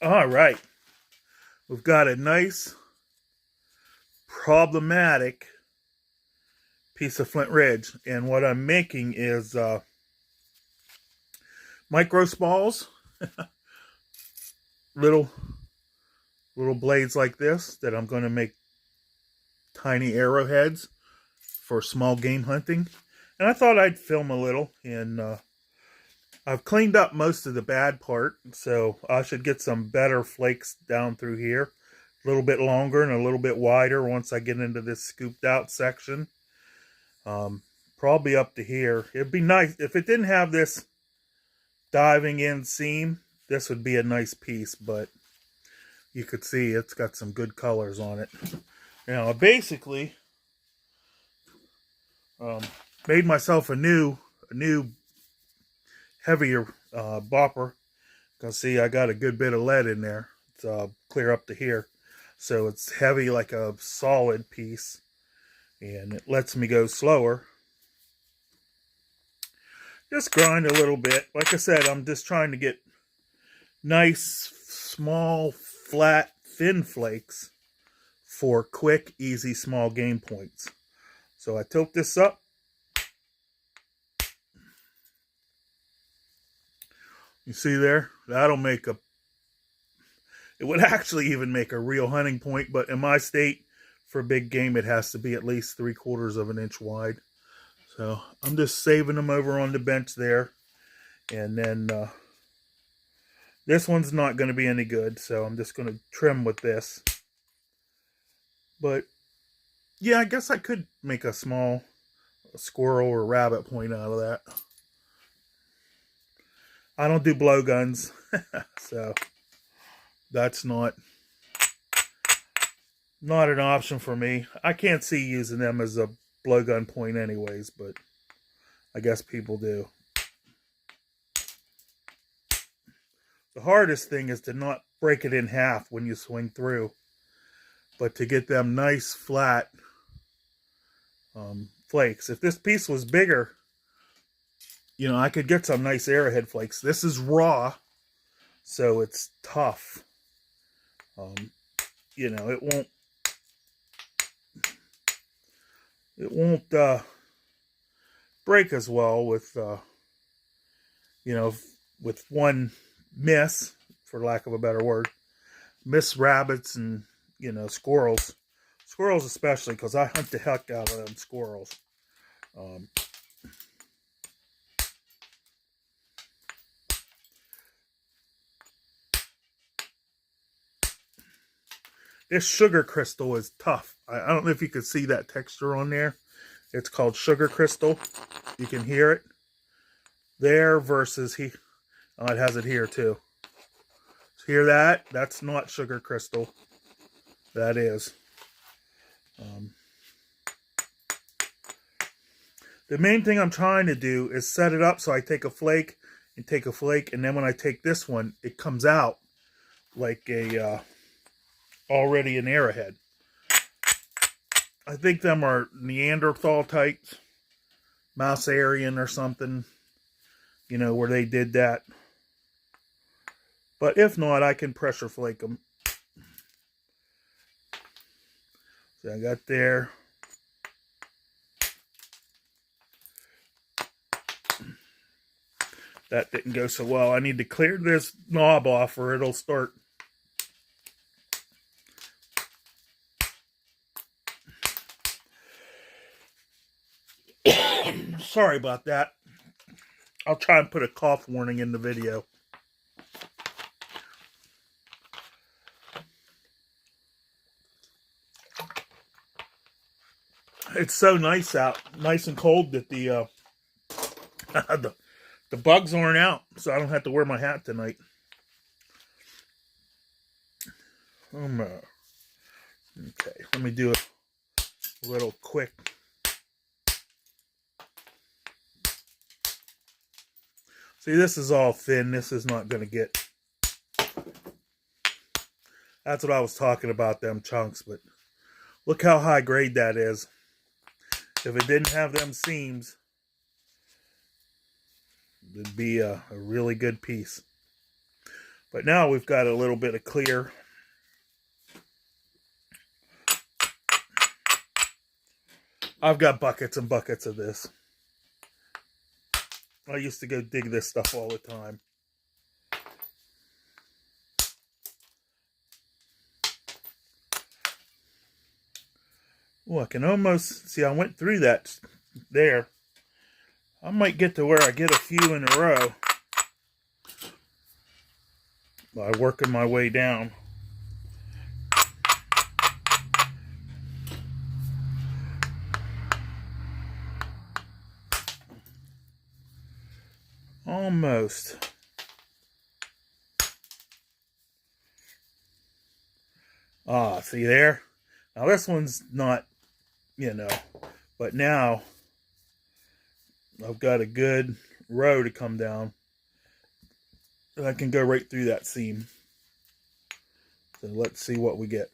All right, we've got a nice problematic piece of Flintridge, and what I'm making is micro spalls, little blades like this that I'm going to make tiny arrowheads for small game hunting. And I thought I'd film a little, and I've cleaned up most of the bad part, so I should get some better flakes down through here. A little bit longer and a little bit wider once I get into this scooped out section. Probably up to here. It'd be nice if it didn't have this diving in seam. This would be a nice piece, but you could see it's got some good colors on it. Now, I basically made myself a new heavier bopper. You can see I got a good bit of lead in there. It's clear up to here, so it's heavy like a solid piece, and it lets me go slower. Just grind a little bit. Like I said, I'm just trying to get nice, small, flat, thin flakes for quick, easy, small game points. So I tilt this up. You see there? That'll make a... It would actually even make a real hunting point, but in my state, for big game, it has to be at least 3/4 of an inch wide. So I'm just saving them over on the bench there. And then this one's not going to be any good, so I'm just going to trim with this. But yeah, I guess I could make a small squirrel or rabbit point out of that. I don't do blowguns, so that's not an option for me. I can't see using them as a blowgun point anyways, but I guess people do. The hardest thing is to not break it in half when you swing through, but to get them nice flat flakes. If this piece was bigger, you know, I could get some nice arrowhead flakes. This is raw, so it's tough. You know, it won't break as well with you know, with one miss, for lack of a better word. Miss rabbits and, you know, squirrels especially, because I hunt the heck out of them squirrels. This sugar crystal is tough. I don't know if you can see that texture on there. It's called sugar crystal. You can hear it there versus he. Oh, it has it here too. Hear that? That's not sugar crystal. That is. The main thing I'm trying to do is set it up so I take a flake and take a flake, and then when I take this one, it comes out like a already an arrowhead. I think them are Neanderthal types, Mouse-Aryan or something, you know, where they did that. But if not, I can pressure flake them. So I got there. That didn't go so well. I need to clear this knob off or it'll start. Sorry about that. I'll try and put a cough warning in the video. It's so nice out, nice and cold that the the bugs aren't out, so I don't have to wear my hat tonight. Okay, let me do a little quick. See, this is all thin. This is not going to get... That's what I was talking about, them chunks, but look how high grade that is. If it didn't have them seams, it'd be a really good piece. But now we've got a little bit of clear. I've got buckets and buckets of this. I used to go dig this stuff all the time. Oh, I can almost see I went through that there. I might get to where I get a few in a row by working my way down. Almost. Ah, see there? Now this one's not, but now I've got a good row to come down. And I can go right through that seam. So let's see what we get.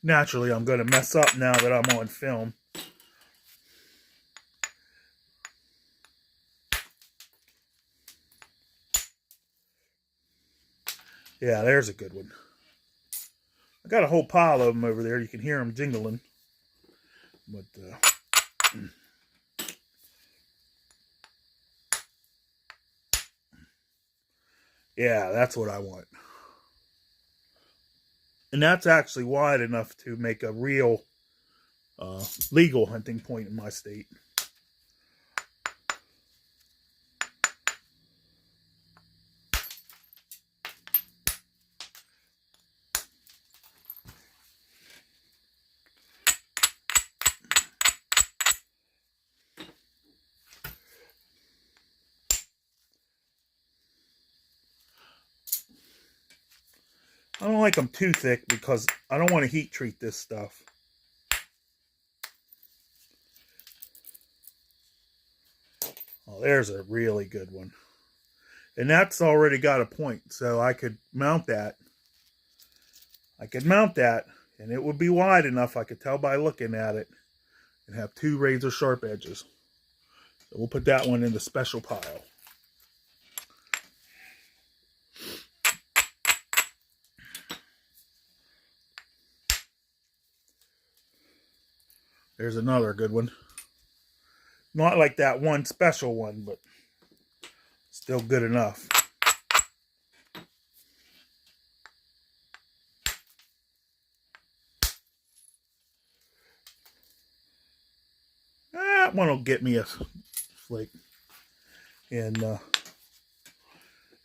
Naturally, I'm going to mess up now that I'm on film. Yeah, there's a good one. I got a whole pile of them over there. You can hear them jingling. But, yeah, that's what I want. And that's actually wide enough to make a real legal hunting point in my state. I don't like them too thick because I don't want to heat treat this stuff. Oh, there's a really good one. And that's already got a point, so I could mount that. And it would be wide enough, I could tell by looking at it, and have two razor sharp edges. So we'll put that one in the special pile. There's another good one. Not like that one special one, but still good enough. That one will get me a flake. And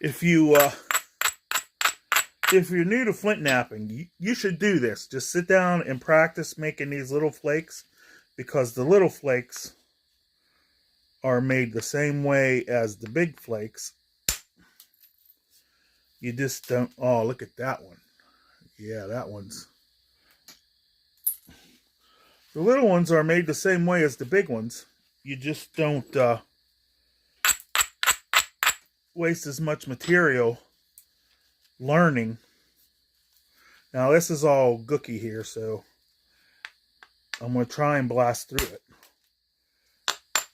if you're new to flint knapping, you should do this. Just sit down and practice making these little flakes, because the little flakes are made the same way as the big flakes. You just don't... Oh, look at that one. Yeah, that one's... The little ones are made the same way as the big ones. You just don't waste as much material learning. Now, this is all gooky here, so I'm going to try and blast through it.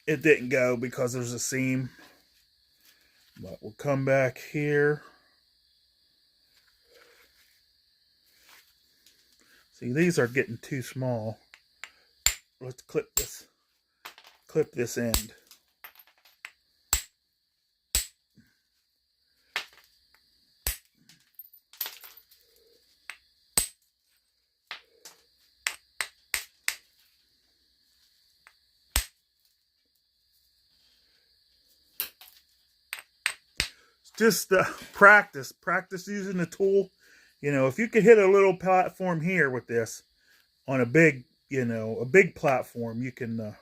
It didn't go because there's a seam. But we'll come back here. See, these are getting too small. Let's clip this end. Just practice using the tool. If you could hit a little platform here with this on a big, a big platform, you can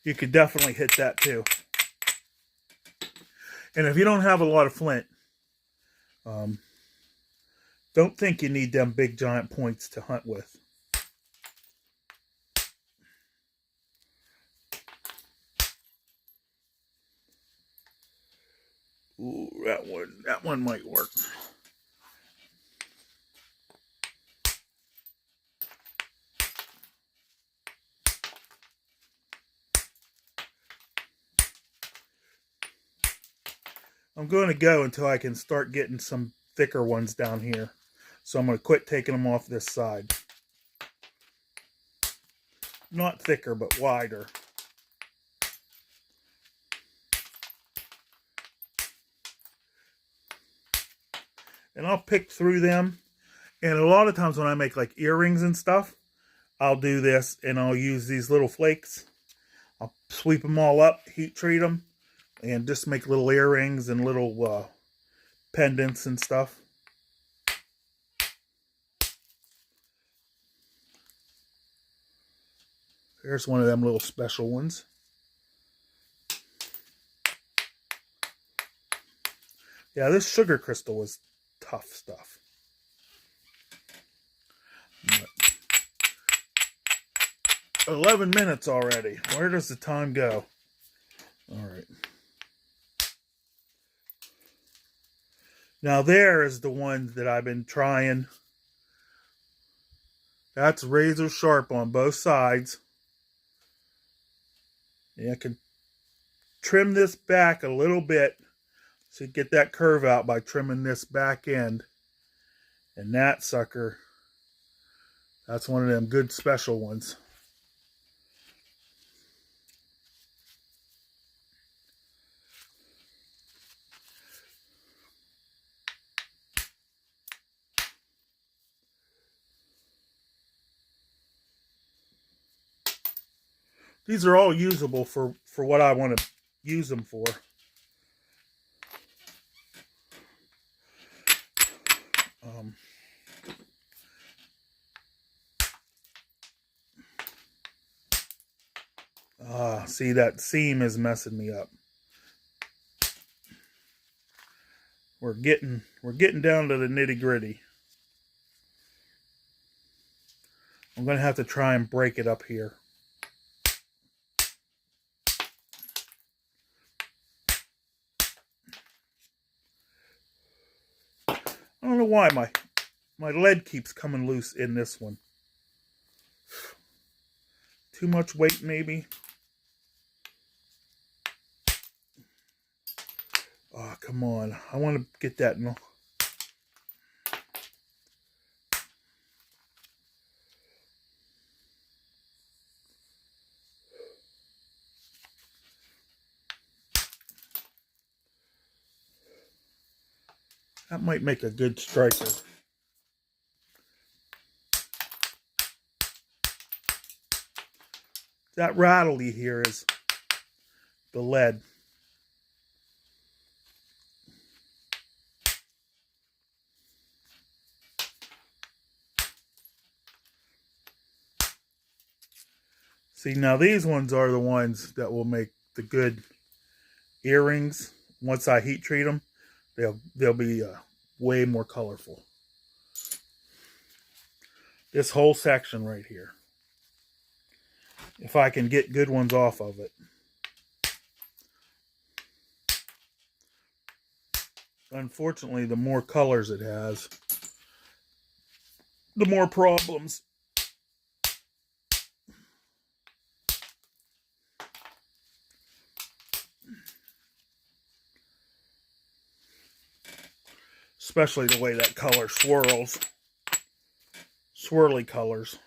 you could definitely hit that too. And if you don't have a lot of flint, don't think you need them big giant points to hunt with. Ooh, that one might work. I'm going to go until I can start getting some thicker ones down here. So I'm going to quit taking them off this side. Not thicker, but wider. And I'll pick through them. And a lot of times when I make like earrings and stuff, I'll do this and I'll use these little flakes. I'll sweep them all up, heat treat them, and just make little earrings and little pendants and stuff. Here's one of them little special ones. Yeah, this sugar crystal is tough stuff. But 11 minutes already. Where does the time go? All right. Now there is the one that I've been trying. That's razor sharp on both sides. And I can trim this back a little bit so you get that curve out by trimming this back end. And that sucker, that's one of them good special ones. These are all usable for what I want to use them for. See, that seam is messing me up. We're getting down to the nitty-gritty. I'm going to have to try and break it up here. I don't know why my lead keeps coming loose in this one. Too much weight, maybe. Oh, come on. I want to get that in. That might make a good striker. That rattly here is the lead. See, now these ones are the ones that will make the good earrings. Once I heat treat them, they'll be way more colorful. This whole section right here. If I can get good ones off of it. Unfortunately, the more colors it has, the more problems. Especially the way that color swirls. Swirly colors.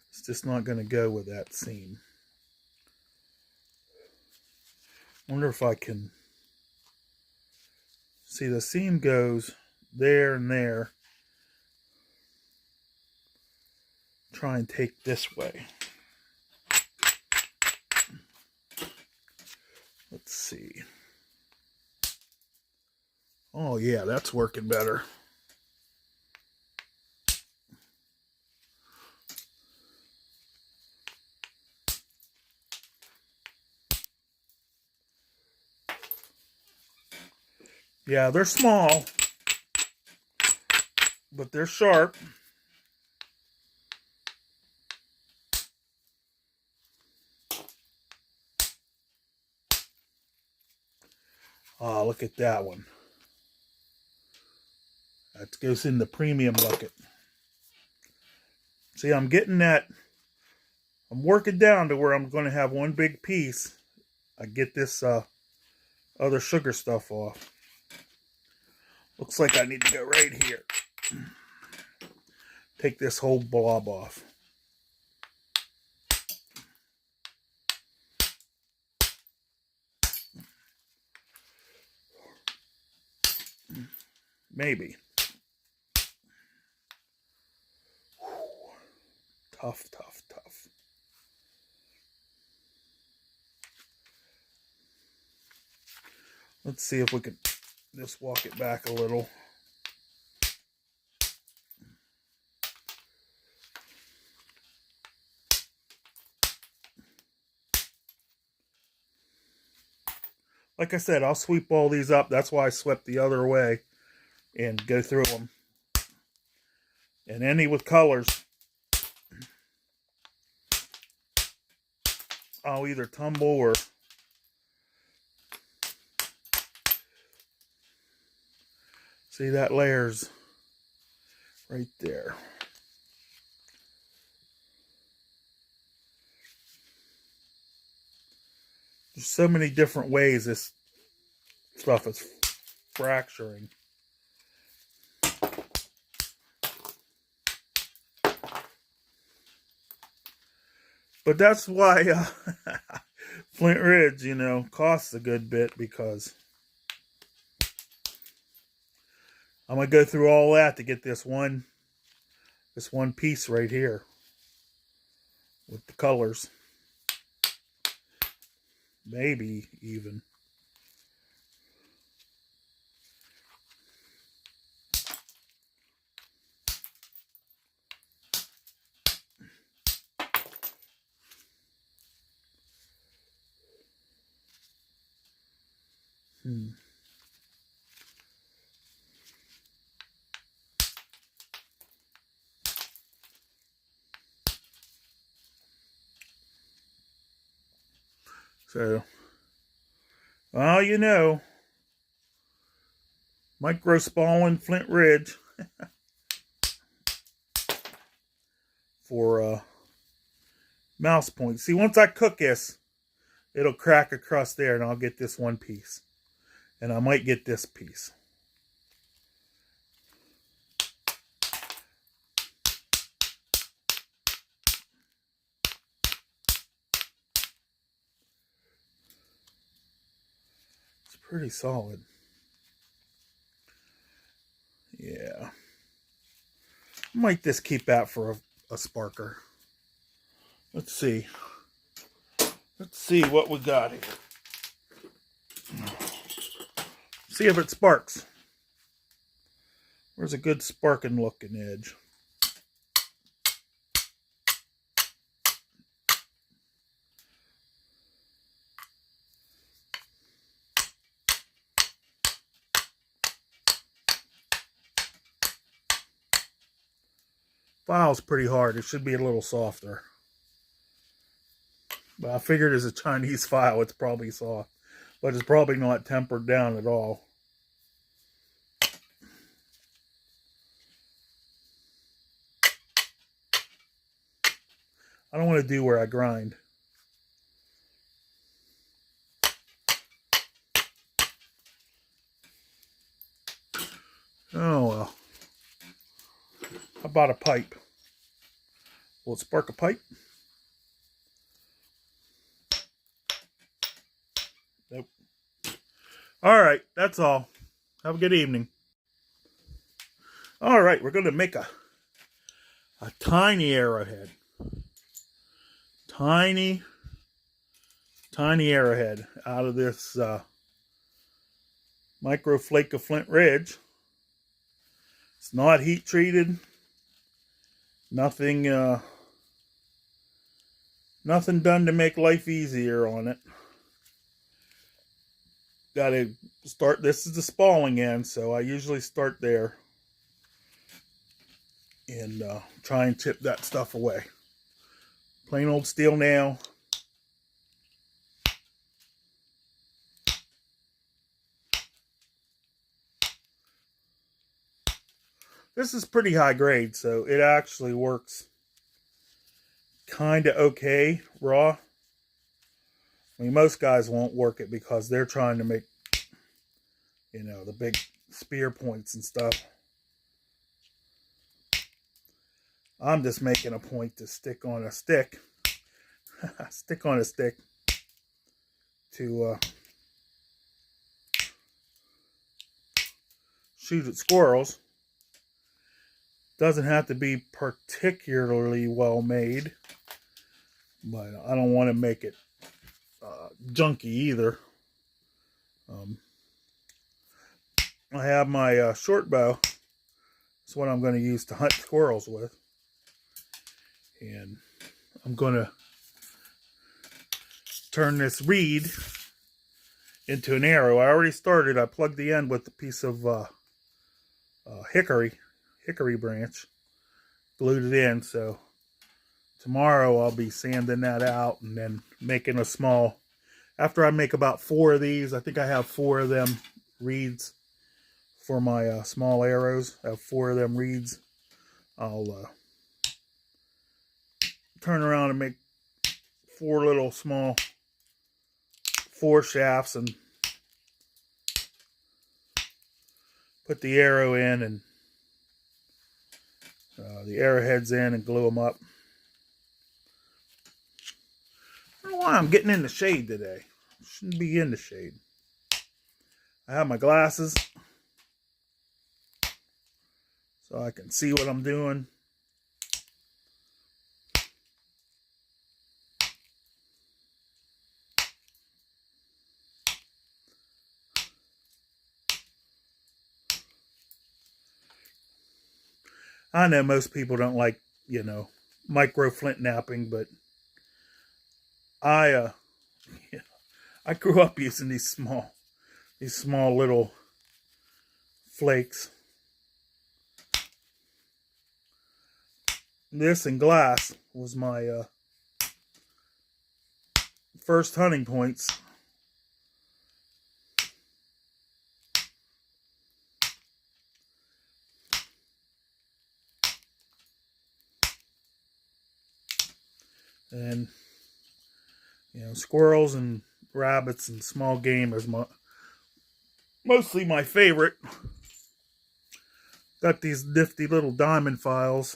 It's just not going to go with that seam. Wonder if I can... See, the seam goes there and there. Try and take this way. Let's see. Oh yeah, that's working better. Yeah, they're small, but they're sharp. Oh, look at that one. That goes in the premium bucket. See, I'm getting that. I'm working down to where I'm going to have one big piece. I get this other sugar stuff off. Looks like I need to go right here. Take this whole blob off. Maybe. Tough, tough, tough. Let's see if we can just walk it back a little. Like I said, I'll sweep all these up. That's why I swept the other way and go through them. And any with colors, I'll either tumble or see that layers right there. There's so many different ways this stuff is fracturing. But that's why Flintridge, you know, costs a good bit, because I'm going to go through all that to get this one piece right here with the colors. Maybe even. So, well, you know, micro spalling Flintridge for mouse points. See, once I cook this, it'll crack across there, and I'll get this one piece. And I might get this piece. It's pretty solid. Yeah. I might just keep that for a sparker. Let's see. Let's see what we got here. See if it sparks. Where's a good sparking looking edge? File's pretty hard. It should be a little softer. But I figured as a Chinese file, it's probably soft. But it's probably not tempered down at all. I don't want to do where I grind. Oh well. How about a pipe? Will it spark a pipe? Nope. Alright, that's all. Have a good evening. Alright, we're going to make a tiny arrowhead. Tiny arrowhead out of this micro flake of Flintridge. It's not heat treated. Nothing done to make life easier on it. Got to start. This is the spalling end, so I usually start there and try and chip that stuff away. Plain old steel nail. This is pretty high grade, so it actually works kind of okay raw. I mean, most guys won't work it because they're trying to make, you know, the big spear points and stuff. I'm just making a point to stick on a stick. Stick on a stick to shoot at squirrels. Doesn't have to be particularly well made, but I don't want to make it junky either. I have my short bow. It's what I'm going to use to hunt squirrels with. And I'm going to turn this reed into an arrow. I already started. I plugged the end with a piece of hickory branch, glued it in. So tomorrow I'll be sanding that out and then making a small, after I make about 4 of these, I think I have 4 of them reeds for my small arrows. I have 4 of them reeds. I'll turn around and make 4 little small 4 shafts and put the arrow in and the arrowheads in and glue them up. I don't know why I'm getting in the shade today. Shouldn't be in the shade. I have my glasses so I can see what I'm doing. I know most people don't like, you know, micro flint knapping, but I grew up using these small little flakes. This and glass was my first hunting points. And, you know, squirrels and rabbits and small game is mostly my favorite. Got these nifty little diamond files.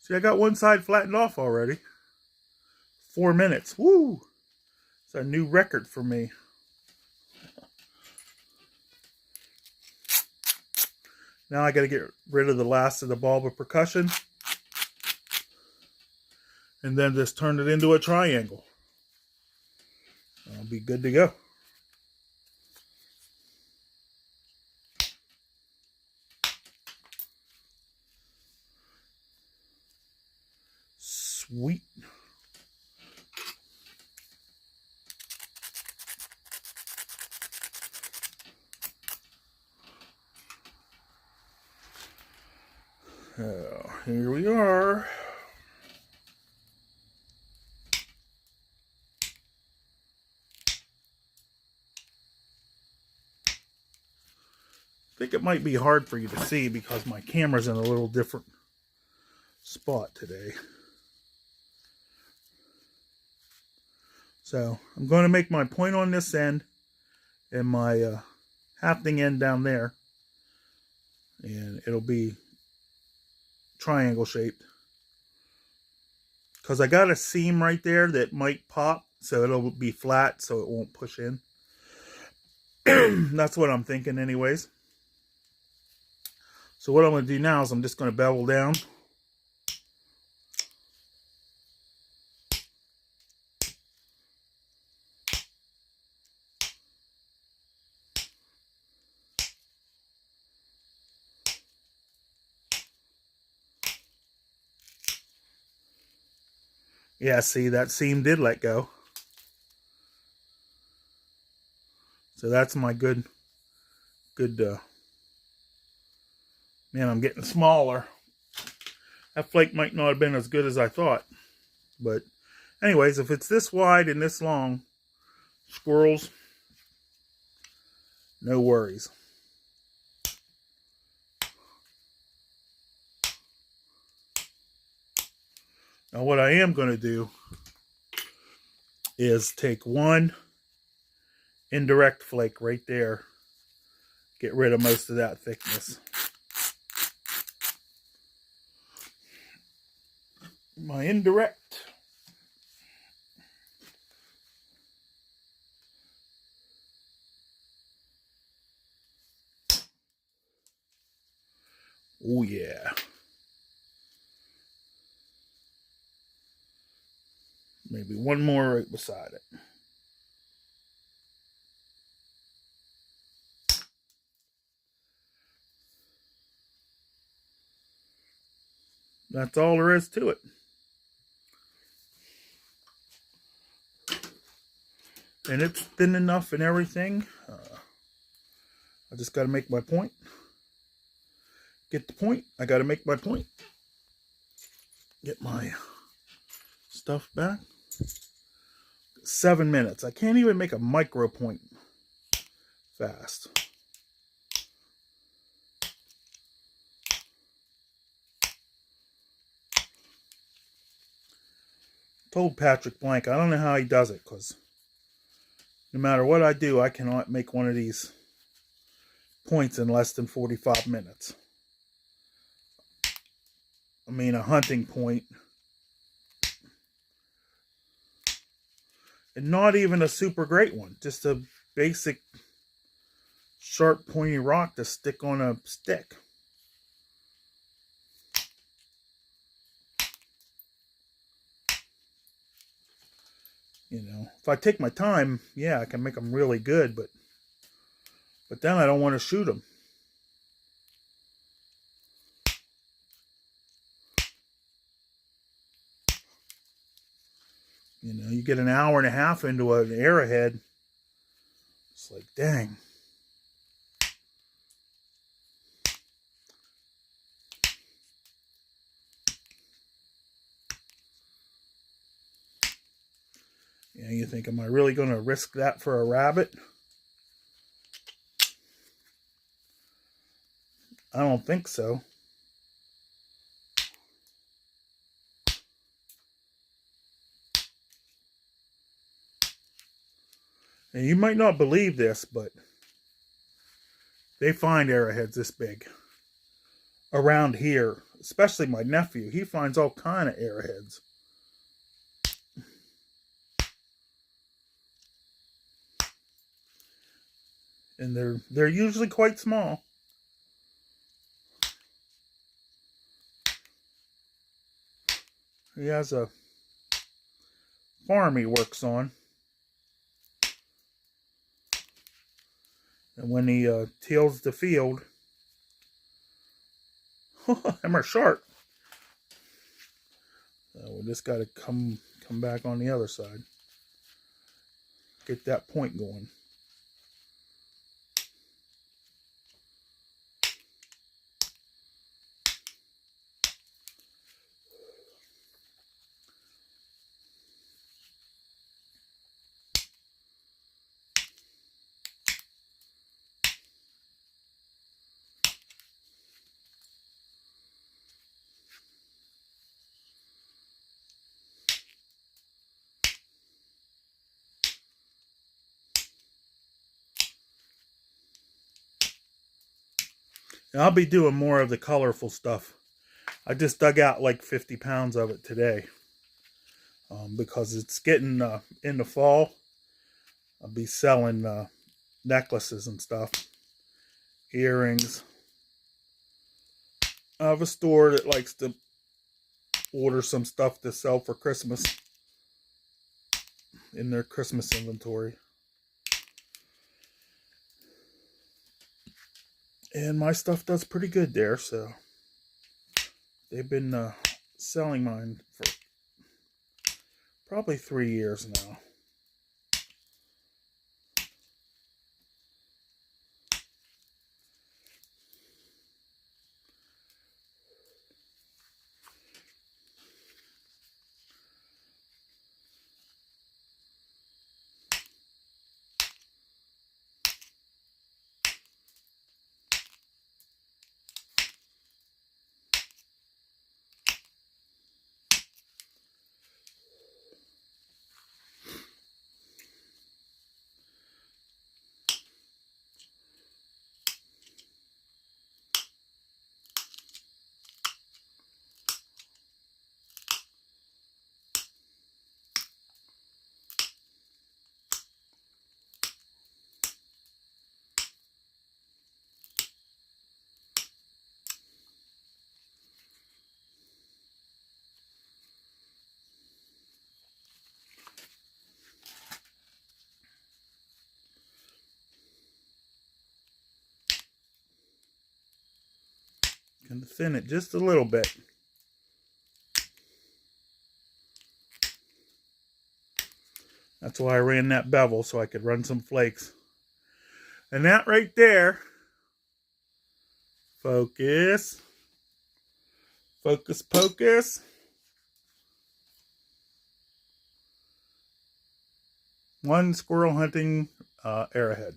See, I got one side flattened off already. 4 minutes. Woo! It's a new record for me. Now I got to get rid of the last of the bulb of percussion. And then just turn it into a triangle. I'll be good to go. Sweet. Here we are. I think it might be hard for you to see because my camera's in a little different spot today. So I'm going to make my point on this end and my hafting end down there, and it'll be triangle shaped because I got a seam right there that might pop, so it'll be flat so it won't push in. That's what I'm thinking anyways. So what I'm going to do now is I'm just going to bevel down. Yeah, see, that seam did let go. So that's my good, man, I'm getting smaller. That flake might not have been as good as I thought. But anyways, if it's this wide and this long, squirrels, no worries. Now what I am going to do is take one indirect flake right there. Get rid of most of that thickness. My indirect. Oh yeah. Maybe one more right beside it. That's all there is to it. And it's thin enough and everything. I just got to make my point. Get the point. I got to make my point. Get my stuff back. 7 minutes. I can't even make a micro point fast. Told Patrick Blank, I don't know how he does it, because no matter what I do, I cannot make one of these points in less than 45 minutes. I mean, a hunting point. And not even a super great one. Just a basic sharp pointy rock to stick on a stick. You know, if I take my time, yeah, I can make them really good, but then I don't want to shoot them. You know, you get an hour and a half into an arrowhead, it's like, dang. Yeah, you think, am I really going to risk that for a rabbit? I don't think so. And you might not believe this, but they find arrowheads this big around here. Especially my nephew. He finds all kind of arrowheads. And they're usually quite small. He has a farm he works on. And when he tills the field, them are sharp. So we just got to come back on the other side. Get that point going. And I'll be doing more of the colorful stuff. I just dug out like 50 pounds of it today. Because it's getting in the fall. I'll be selling necklaces and stuff. Earrings. I have a store that likes to order some stuff to sell for Christmas in their Christmas inventory. And my stuff does pretty good there, so they've been selling mine for probably 3 years now. Gonna thin it just a little bit. That's why I ran that bevel, so I could run some flakes. And that right there, focus, focus, focus. One squirrel hunting arrowhead.